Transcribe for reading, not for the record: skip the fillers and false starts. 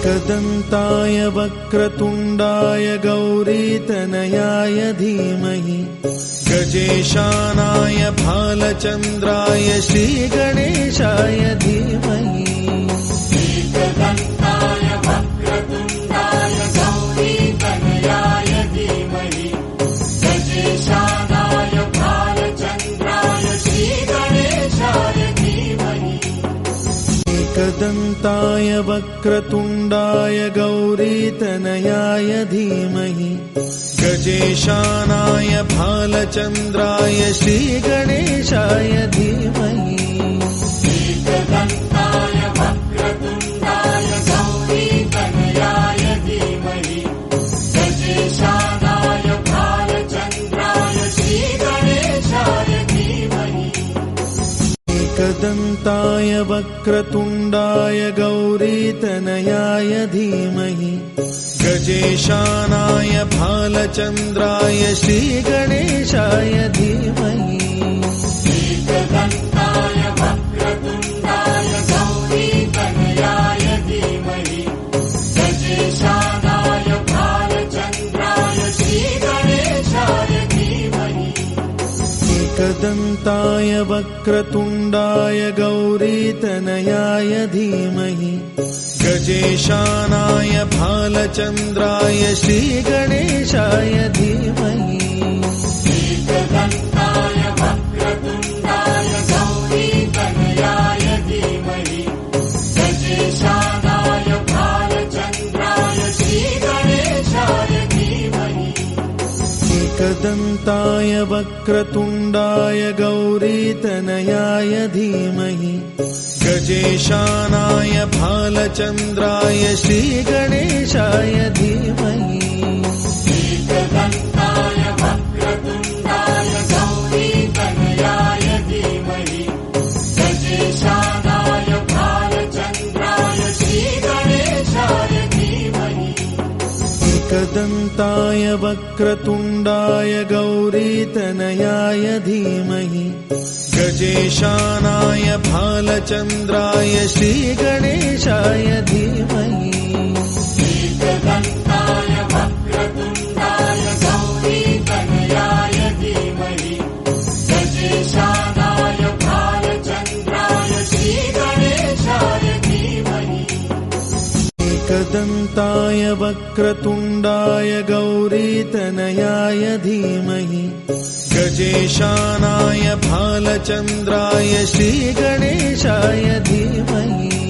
एकदन्ताय वक्रतुण्डाय गौरीतनयाय धीमहि गजेशानाय भालचन्द्राय श्रीगणेशाय धीमहि एकदन्ताय वक्रतुण्डाय गौरीतनयाय धीमहि गजेशानाय भालचन्द्राय श्रीगणेशाय धीमहि एकदन्ताय वक्रतुण्डाय गौरीतनयाय धीमहि गजेशानाय भालचन्द्राय श्रीगणेशाय धीमहि एकदन्ताय वक्रतुण्डाय गौरीतनयाय धीमहि गजेशानाय भालचन्द्राय श्रीगणेशाय धीमहि एकदन्ताय वक्रतुण्डाय गौरीतनयाय धीमहि गजेशानाय भालचन्द्राय श्रीगणेशाय धीमहि एकदन्ताय वक्रतुण्डाय गौरीतनयाय धीमहि गजेशानाय भालचन्द्राय श्रीगणेशाय धीमहि एकदन्ताय वक्रतुण्डाय गौरीतनयाय धीमहि गजेशानाय भालचन्द्राय श्रीगणेशाय धीमहि एकदन्ताय वक्रतुण्डाय गौरीतनयाय धीमहि गजेशानाय भालचन्द्राय श्रीगणेशाय धीमहि एकदन्ताय वक्रतुण्डाय गौरीतनयाय धीमहि गजेशानाय भालचन्द्राय श्रीगणेशाय धीमहि एकदन्ताय वक्रतुण्डाय गौरीतनयाय धीमहि गजेशानाय भालचन्द्राय श्रीगणेशाय धीमहि एकदन्ताय वक्रतुण्डाय गौरीतनयाय धीमहि गजेशानाय भालचन्द्राय श्रीगणेशाय धीमहि एकदन्ताय वक्रतुण्डाय गौरीतनयाय धीमहि गजेशानाय भालचन्द्राय श्रीगणेशाय धीमहि एकदन्ताय वक्रतुण्डाय गौरीतनयाय धीमहि गजेशानाय भालचन्द्राय श्रीगणेशाय धीमहि